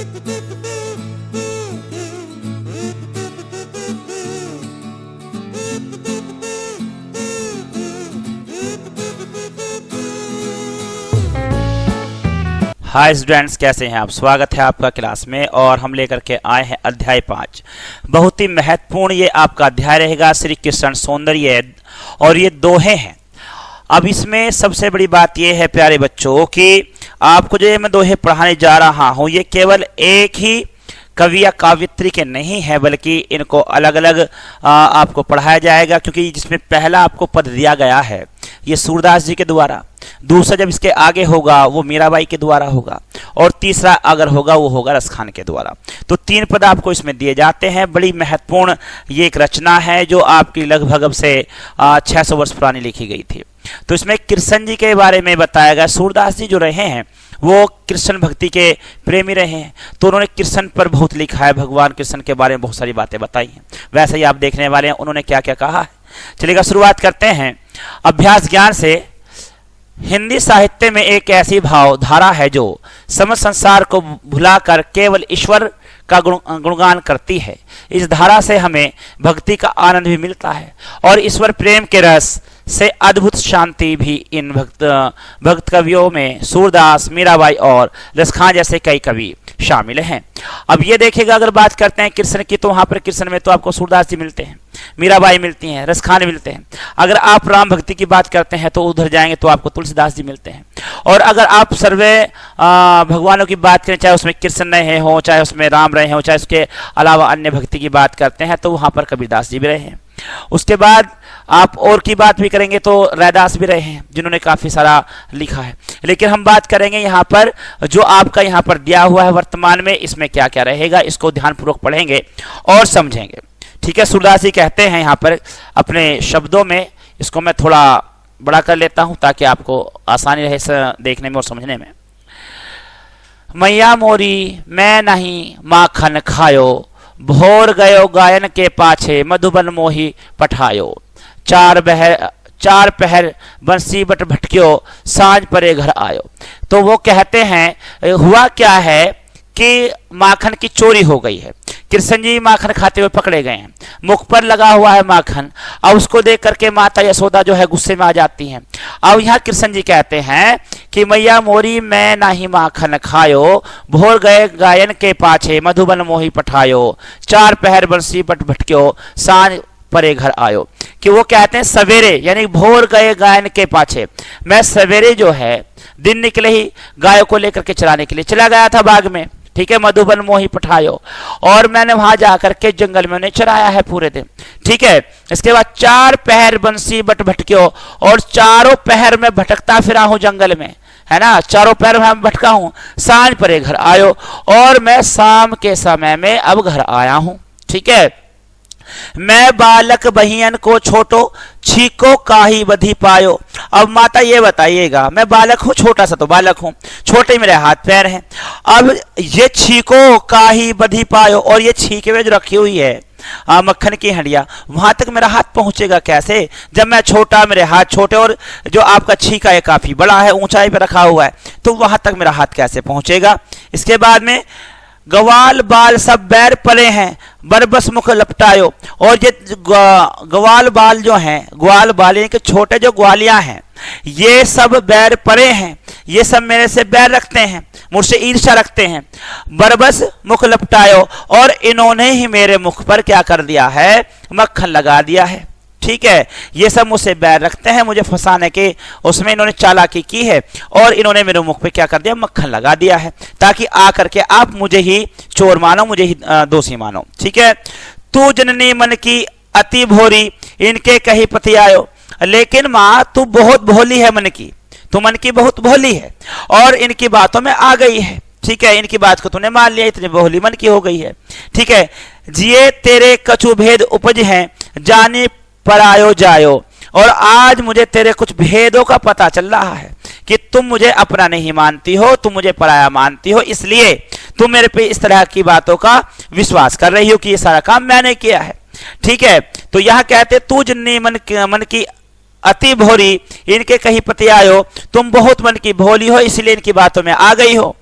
Hi students, कैसे हैं आप। स्वागत है आपका क्लास में और हम लेकर के आए हैं अध्याय 5। बहुत ही महत्वपूर्ण ये आपका अध्याय रहेगा, श्री कृष्ण सौंदर्य, और ये दोहे हैं। अब इसमें सबसे बड़ी बात ये है प्यारे बच्चों कि आपको जो ये मैं दोहे पढ़ाने जा रहा हूँ ये केवल एक ही कवि या काव्यत्री के नहीं है, बल्कि इनको अलग अलग आपको पढ़ाया जाएगा, क्योंकि जिसमें पहला आपको पद दिया गया है ये सूरदास जी के द्वारा, दूसरा जब इसके आगे होगा वो मीराबाई के द्वारा होगा, और तीसरा अगर होगा वो होगा रसखान के द्वारा। तो 3 पद आपको इसमें दिए जाते हैं। बड़ी महत्वपूर्ण ये एक रचना है जो आपकी लगभग अब से 600 वर्ष पुरानी लिखी गई थी। तो इसमें कृष्ण जी के बारे में बताया गया। सूरदास जी जो रहे हैं वो कृष्ण भक्ति के प्रेमी रहे हैं, तो उन्होंने कृष्ण पर बहुत लिखा है, भगवान कृष्ण के बारे में बहुत सारी बातें बताई हैं। वैसे ही आप देखने वाले हैं उन्होंने क्या क्या कहा है। चलिएगा शुरुआत करते हैं। अभ्यास ज्ञान से हिंदी साहित्य में एक ऐसी भाव धारा है जो समस्त संसार को भुलाकर केवल ईश्वर का गुणगान करती है। इस धारा से हमें भक्ति का आनंद भी मिलता है और ईश्वर प्रेम के रस से अद्भुत शांति भी। इन भक्त कवियों में सूरदास, मीराबाई और रसखान जैसे कई कवि शामिल हैं। अब ये देखिएगा, अगर बात करते हैं कृष्ण की तो वहां पर कृष्ण में तो आपको सूरदास जी मिलते हैं, मीराबाई मिलती हैं, रसखान मिलते हैं। अगर आप राम भक्ति की बात करते हैं तो उधर जाएंगे तो आपको तुलसीदास जी मिलते हैं। और अगर आप सर्वे भगवानों की बात करें, चाहे उसमें कृष्ण रहे हों, चाहे उसमें राम रहे हों, चाहे उसके अलावा अन्य भक्ति की बात करते हैं तो वहां पर कबीरदास जी भी रहे हैं। उसके बाद आप और की बात भी करेंगे तो रैदास भी रहे हैं जिन्होंने काफी सारा लिखा है। लेकिन हम बात करेंगे यहाँ पर जो आपका यहाँ पर दिया हुआ है वर्तमान में, इसमें क्या क्या रहेगा इसको ध्यानपूर्वक पढ़ेंगे और समझेंगे। ठीक है। सूरदास जी कहते हैं यहाँ पर अपने शब्दों में, इसको मैं थोड़ा बड़ा कर लेता हूं ताकि आपको आसानी रहे देखने में और समझने में। मैया मोरी मैं नहीं माखन खायो, भोर गयो गायन के पाछे मधुबन मोही पठायो। चार पहर बंसी बट भटक्यो, सांझ परे घर आयो। तो वो कहते हैं हुआ क्या है कि माखन की चोरी हो गई है। कृष्ण जी माखन खाते हुए पकड़े गए हैं, मुख पर लगा हुआ है माखन। अब उसको देख करके माता यशोदा जो है गुस्से में आ जाती हैं। अब यहाँ कृष्ण जी कहते हैं कि मैया मोरी मैं नाही माखन खायो, भोर गए गायन के पाछे मधुबन मोही पठायो। 4 पहर बंसी बट भटक्यो, सांझ परे घर आयो। कि वो कहते हैं सवेरे यानी भोर गए गायन के पाछे, मैं सवेरे जो है दिन निकले ही गायों को लेकर के चराने के लिए चला गया था बाग में। ठीक है। मधुबन मोही पठायो, और मैंने वहां जाकर के जंगल में उन्हें चराया है पूरे दिन। ठीक है। इसके बाद 4 पहर बंसी बट भटक्यो, और चारों पहर में भटकता फिरा हूं जंगल में, है ना, चारों पहर में भटका हूं। सांझ परे घर आयो, और मैं शाम के समय में अब घर आया हूं। ठीक है। मैं बालक बहियन को छोटो, छीको काहि बधी पायो। अब माता ये बताइएगा, मैं बालक हूं, छोटा सा तो बालक हूं, छोटे मेरे हाथ पैर हैं। अब ये छीको काहि बधी पायो, और ये छीके में जो रखी हुई है मक्खन की हंडिया, वहां तक मेरा हाथ पहुंचेगा कैसे जब मैं छोटा, मेरे हाथ छोटे, और जो आपका छीका है काफी बड़ा है, ऊंचाई पे रखा हुआ है, तो वहां तक मेरा हाथ कैसे पहुंचेगा। इसके बाद में गवाल बाल सब बैर पले हैं, बरबस मुख लपटायो। और ये ग्वाल बाल जो हैं, ग्वाल बाल यानी कि छोटे जो ग्वालियां हैं, ये सब बैर परे हैं, ये सब मेरे से बैर रखते हैं, मुझसे ईर्ष्या रखते हैं। बरबस मुख लपटायो, और इन्होंने ही मेरे मुख पर क्या कर दिया है, मक्खन लगा दिया है। ठीक है। ये सब मुझसे बैर रखते हैं, मुझे फंसाने के उसमें इन्होंने चालाकी की है, और इन्होंने मेरे मुख पे क्या कर दिया, मक्खन लगा दिया है, ताकि आकर के आप मुझे ही चोर मानो, मुझे ही दोषी मानो। ठीक है। तू जननी मन की अति भोरी, इनके कही पति आयो। लेकिन माँ तू बहुत भोली है मन की, तू मन की बहुत भोली है और इनकी बातों में आ गई है। ठीक है। इनकी बात को तूने मान लिया, इतनी भोली मन की हो गई है। ठीक है। जिये तेरे कछु भेद उपज हैं, जाने पर आयो जायो। और आज मुझे तेरे कुछ भेदों का पता चल रहा है कि तुम मुझे अपना नहीं मानती हो, तुम मुझे पराया मानती हो, इसलिए तुम मेरे पे इस तरह की बातों का विश्वास कर रही हो कि ये सारा काम मैंने किया है। ठीक है। तो यह कहते तू जिन्नी मन की अति भोरी, इनके कहीं पति आयो, तुम बहुत मन की भोली हो, इसलिए इनकी बातों में आ गई हो।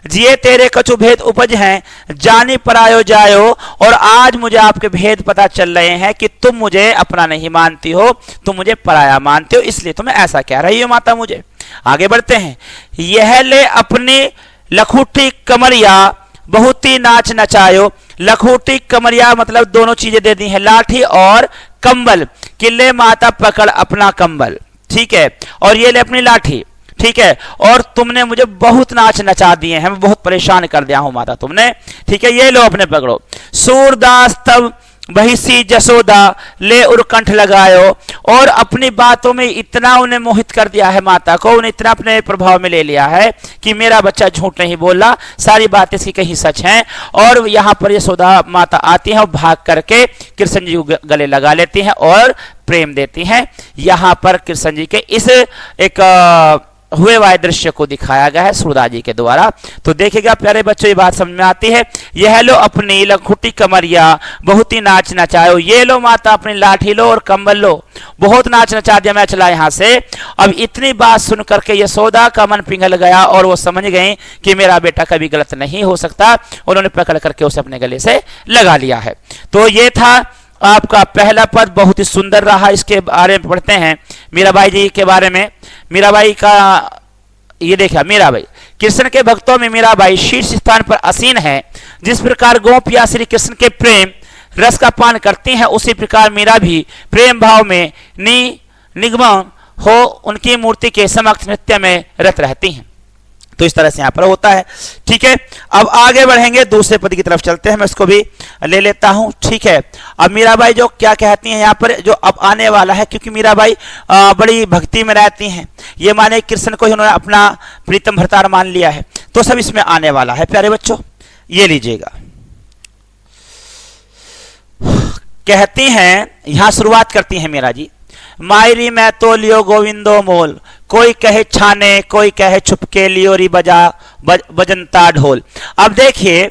जिए तेरे कछु भेद उपज हैं, जानी परायो जायो। और आज मुझे आपके भेद पता चल रहे हैं कि तुम मुझे अपना नहीं मानती हो, तुम मुझे पराया मानते हो, इसलिए तुम्हें ऐसा कह रही हो माता मुझे। आगे बढ़ते हैं। यह ले अपनी लखूटी कमरिया, बहुत ही नाच नचायो। लखूटी कमरिया मतलब दोनों चीजें दे दी हैं, लाठी और कंबल। किले माता पकड़ अपना कंबल, ठीक है, और ये ले अपनी लाठी, ठीक है, और तुमने मुझे बहुत नाच नचा दिए हैं, मैं बहुत परेशान कर दिया हूं माता तुमने, ठीक है, ये लो अपने पकड़ो। सूरदास तब बहिसी जसोदा ले उरकंठ लगायो। और अपनी बातों में इतना उन्हें मोहित कर दिया है माता को, उन्हें इतना अपने प्रभाव में ले लिया है कि मेरा बच्चा झूठ नहीं बोला, सारी बातें इसकी कहीं सच हैं। और यहाँ पर यशोदा माता आती है और भाग करके कृष्ण जी को गले लगा लेती हैं और प्रेम देती हैं। यहाँ पर कृष्ण जी के इस एक हुए वाले दृश्य को दिखाया गया है सूरदास जी के द्वारा। तो देखिएगा प्यारे बच्चों, ये बात समझ में आती है। यह लो अपनी लखुटी कमरिया, बहुत ही नाच नचायो। ये लो माता अपनी लाठी लो और कंबल लो, बहुत नाच नचा दिया मैं चला यहाँ से। अब इतनी बात सुन करके यशोदा का मन पिघल गया और वो समझ गई कि मेरा बेटा कभी गलत नहीं हो सकता। उन्होंने पकड़ करके उसे अपने गले से लगा लिया है। तो ये था आपका पहला पद, बहुत ही सुंदर रहा। इसके बारे में पढ़ते हैं मीराबाई जी के बारे में। मीराबाई का ये देखा, मीराबाई कृष्ण के भक्तों में मीराबाई शीर्ष स्थान पर आसीन है। जिस प्रकार गोपियां श्री कृष्ण के प्रेम रस का पान करती हैं, उसी प्रकार मीरा भी प्रेम भाव में निगमन हो उनकी मूर्ति के समक्ष नृत्य में रत रहती हैं। तो इस तरह से यहां पर होता है, ठीक है। अब आगे बढ़ेंगे, दूसरे पद की तरफ चलते हैं, मैं इसको भी ले लेता हूं, ठीक है। अब मीराबाई जो क्या कहती हैं यहाँ पर, जो अब आने वाला है, क्योंकि मीराबाई बड़ी भक्ति में रहती हैं, ये माने कृष्ण को उन्होंने अपना प्रीतम भरतार मान लिया है, तो सब इसमें आने वाला है प्यारे बच्चों, ये लीजिएगा। कहती हैं, यहां शुरुआत करती हैं मीरा जी, मायरी मैं तो लियो गोविंदो मोल, कोई कहे छाने कोई कहे छुपके लियो री बजनता ढोल। अब देखिए,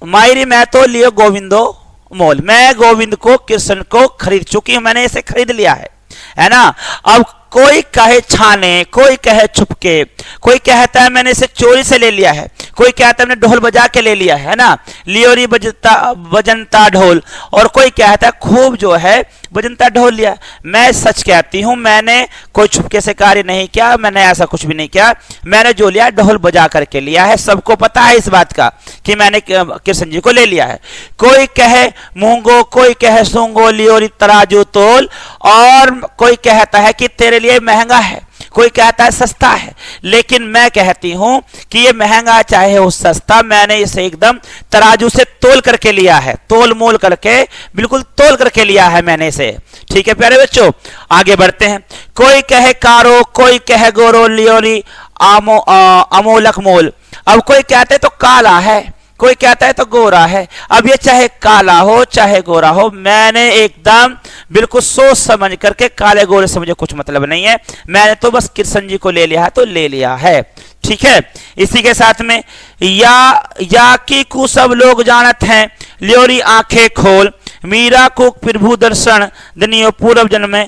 मायरी मैं तो लियो गोविंदो मोल, मैं गोविंद को कृष्ण को खरीद चुकी हूं, मैंने इसे खरीद लिया है ना। अब कोई कहे छाने कोई कहे छुपके, कोई कहता है मैंने इसे चोरी से ले लिया है, कोई कहता है मैंने ढोल बजा के ले लिया है ना, लियोरी बजनता ढोल, और कोई कहता है खूब जो है बजनता ढोल लिया। मैं सच कहती हूं, मैंने कोई छुपके से कार्य नहीं किया, मैंने ऐसा कुछ भी नहीं किया, मैंने जो लिया ढोल बजा करके लिया है। सबको पता है इस बात का कि मैंने कृष्ण जी को ले लिया है। कोई कहे मूंगो कोई कहे सूंगो लियोरी तराजू तोल, और कोई कहता है कि तेरे लिए महंगा है, कोई कहता है सस्ता है, लेकिन मैं कहती हूं कि ये महंगा चाहे हो सस्ता, मैंने इसे एकदम तराजू से तोल करके लिया है, तोल मोल करके बिल्कुल तोल करके लिया है मैंने इसे, ठीक है प्यारे बच्चों। आगे बढ़ते हैं। कोई कहे कारो कोई कहे गोरो लियोरी अमोलक मोल। अब कोई कहते तो काला है, कोई कहता है तो गोरा है। अब ये चाहे काला हो चाहे गोरा हो, मैंने एकदम बिल्कुल सोच समझ करके, काले गोरे से मुझे कुछ मतलब नहीं है, मैंने तो बस कृष्ण जी को ले लिया है तो ले लिया है, ठीक है। इसी के साथ में या की को सब लोग जानत हैं लियोरी आंखें खोल, मीरा को प्रभु दर्शन दनियो पूर्व जन्म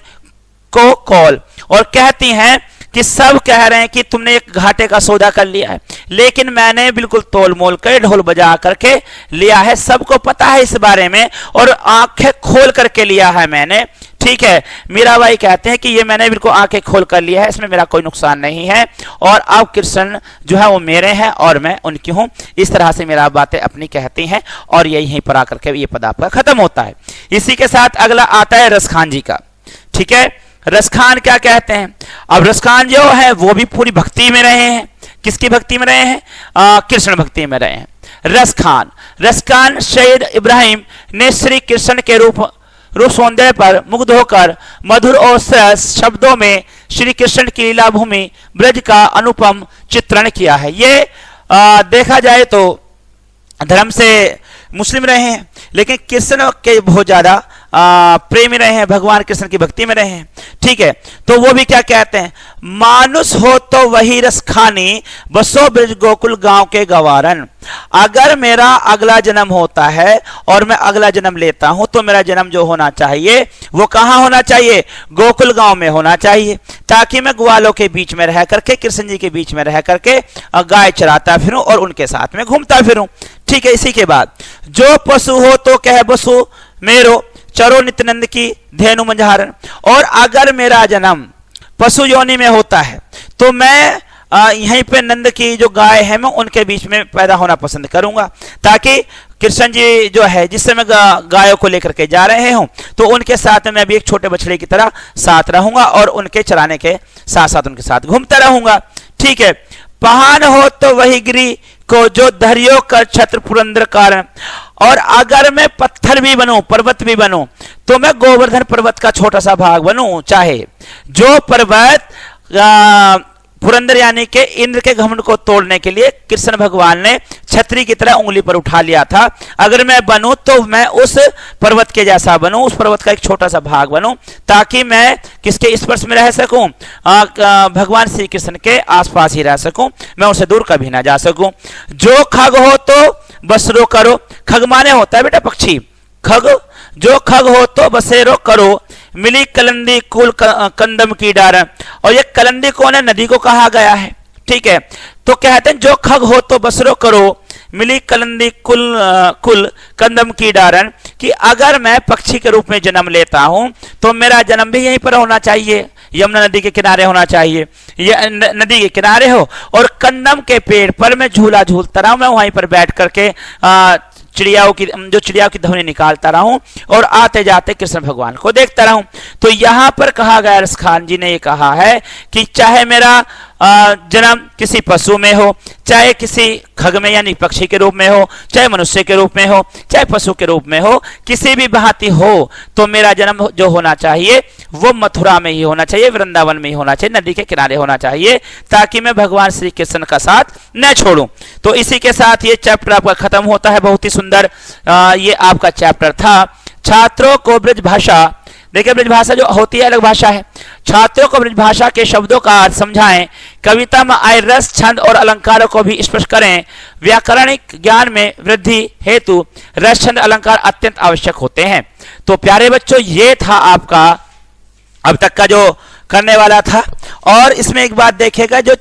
को कौल। और कहती हैं कि सब कह रहे हैं कि तुमने एक घाटे का सौदा कर लिया है, लेकिन मैंने बिल्कुल तोल मोल कर ढोल बजा करके लिया है, सबको पता है इस बारे में, और आंखें खोल करके लिया है मैंने, ठीक है। मीराबाई कहते हैं कि ये मैंने बिल्कुल आंखें खोल कर लिया है, इसमें मेरा कोई नुकसान नहीं है, और अब कृष्ण जो है वो मेरे हैं और मैं उनकी हूं। इस तरह से मेरा बातें अपनी कहती हैं, और यहीं पर आकर के ये पद आपका खत्म होता है। इसी के साथ अगला आता है रसखान जी का, ठीक है। रसखान क्या कहते हैं? अब रसखान जो है वो भी पूरी भक्ति में रहे हैं। किसकी भक्ति में रहे हैं? कृष्ण भक्ति में रहे हैं। रसखान शहीद इब्राहिम ने श्री कृष्ण के रूप सौंदर्य पर मुग्ध होकर मधुर और सरस शब्दों में श्री कृष्ण की लीला भूमि ब्रज का अनुपम चित्रण किया है। ये देखा जाए तो धर्म से मुस्लिम रहे हैं, लेकिन कृष्ण के बहुत ज्यादा प्रेमी रहे हैं, भगवान कृष्ण की भक्ति में रहे हैं। ठीक है, तो वो भी क्या कहते हैं, मानुष हो तो वही रस खानी, बसो ब्रज गोकुल गांव के गवारन। अगर मेरा अगला जन्म होता है और मैं अगला जन्म लेता हूं तो मेरा जन्म जो होना चाहिए वो कहां होना चाहिए, गोकुल गांव में होना चाहिए, ताकि मैं ग्वालों के बीच में रह करके, कृष्ण जी के बीच में रह करके गाय चराता फिरूं और उनके साथ में घूमता फिरूं। ठीक है, इसी के बाद जो पशु हो तो कह बसु मेरो, चरो नित्यानंद की धेनु मंझारन। और अगर मेरा जन्म पशु योनि में होता है तो मैं यहीं पे नंद की जो गाय है मैं उनके बीच में पैदा होना पसंद करूंगा, ताकि कृष्ण जी जो है जिससे मैं गायों को लेकर के जा रहे हूं तो उनके साथ में मैं भी एक छोटे बछड़े की तरह साथ रहूंगा और उनके चराने के साथ साथ उनके साथ घूमता रहूंगा। ठीक है, पहान हो तो वही गिरी को जो धरियो कर छत्र पुरंदर कारण। और अगर मैं पत्थर भी बनूं, पर्वत भी बनूं, तो मैं गोवर्धन पर्वत का छोटा सा भाग बनूं। चाहे जो पर्वत पुरंदर यानी के इंद्र के घमंड को तोड़ने के लिए कृष्ण भगवान ने छतरी की तरह उंगली पर उठा लिया था, अगर मैं बनूं तो मैं उस पर्वत के जैसा बनूं, उस पर्वत का एक छोटा सा भाग बनूं, ताकि मैं किसके स्पर्श में रह सकूं, भगवान श्री कृष्ण के आसपास ही रह सकूं, मैं उनसे दूर कभी ना जा सकूं। जो खग हो तो बसरो करो, खग माने होता है बेटा पक्षी, खग, जो खग हो तो बसेरो करो, मिली कलंदी कुल कंदम की डार। और ये कलंदी कौन है, नदी को कहा गया है। ठीक है, तो कहते हैं जो खग हो तो बसरो करो, मिली कलंदी कुल कंदम की डारन, कि अगर मैं पक्षी के रूप में जन्म लेता हूं तो मेरा जन्म भी यहीं पर होना चाहिए, यमुना नदी के किनारे होना चाहिए, ये नदी के किनारे हो, और कंदम के पेड़ पर मैं झूला झूलता रहा, मैं वहीं पर बैठ करके चिड़ियाओं की ध्वनि निकालता रहूं और आते जाते कृष्ण भगवान को देखता रहूं। तो यहां पर कहा गया, रस खान जी ने ये कहा है कि चाहे मेरा जन्म किसी पशु में हो, चाहे किसी खग में यानी पक्षी के रूप में हो, चाहे मनुष्य के रूप में हो, चाहे पशु के रूप में हो, किसी भी भांति हो, तो मेरा जन्म जो होना चाहिए वो मथुरा में ही होना चाहिए, वृंदावन में ही होना चाहिए, नदी के किनारे होना चाहिए, ताकि मैं भगवान श्री कृष्ण का साथ न छोड़ूं। तो इसी के साथ ये चैप्टर आपका खत्म होता है। बहुत ही सुंदर ये आपका चैप्टर था। छात्रों को ब्रज भाषा, देखिए ब्रज भाषा जो होती है अलग भाषा है, छात्रों को ब्रज भाषा के शब्दों का अर्थ समझाएं, कविता में आए रस, छंद और अलंकारों को भी स्पष्ट करें, व्याकरणिक ज्ञान में वृद्धि हेतु रस, छंद, अलंकार अत्यंत आवश्यक होते हैं। तो प्यारे बच्चों, ये था आपका अब तक का जो करने वाला था। और इसमें एक बात देखिएगा, जो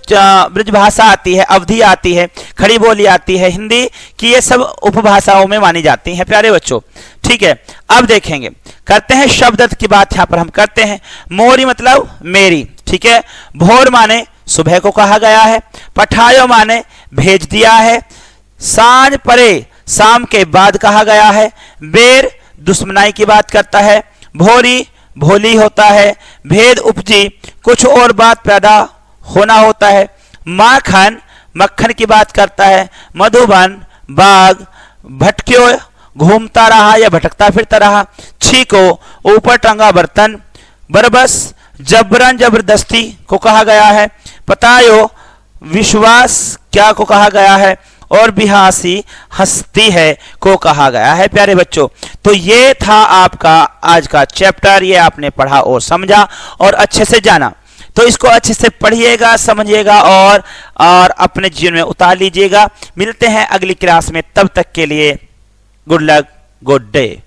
ब्रज भाषा आती है, अवधि आती है, खड़ी बोली आती है, हिंदी की, ये सब उपभाषाओं में मानी जाती हैं प्यारे बच्चों। ठीक है, अब देखेंगे, करते हैं शब्द अर्थ की बात यहां पर हम करते हैं। मोरी मतलब मेरी, ठीक है। भोर माने सुबह को कहा गया है, पठायो माने भेज दिया है, सांझ परे शाम के बाद कहा गया है, बेर दुश्मनाई की बात करता है, भोरी भोली होता है, भेद उपजी कुछ और बात पैदा होना होता है, माखन मक्खन की बात करता है, मधुबन बाग भटक्यो घूमता रहा या भटकता फिरता रहा, छीको ऊपर टंगा बर्तन, बरबस जबरन जबरदस्ती को कहा गया है, पतायो विश्वास क्या को कहा गया है, और बिहासी हंसती है को कहा गया है प्यारे बच्चों। तो ये था आपका आज का चैप्टर, ये आपने पढ़ा और समझा और अच्छे से जाना। तो इसको अच्छे से पढ़िएगा, समझिएगा और अपने जीवन में उतार लीजिएगा। मिलते हैं अगली क्लास में, तब तक के लिए गुड लक, गुड डे।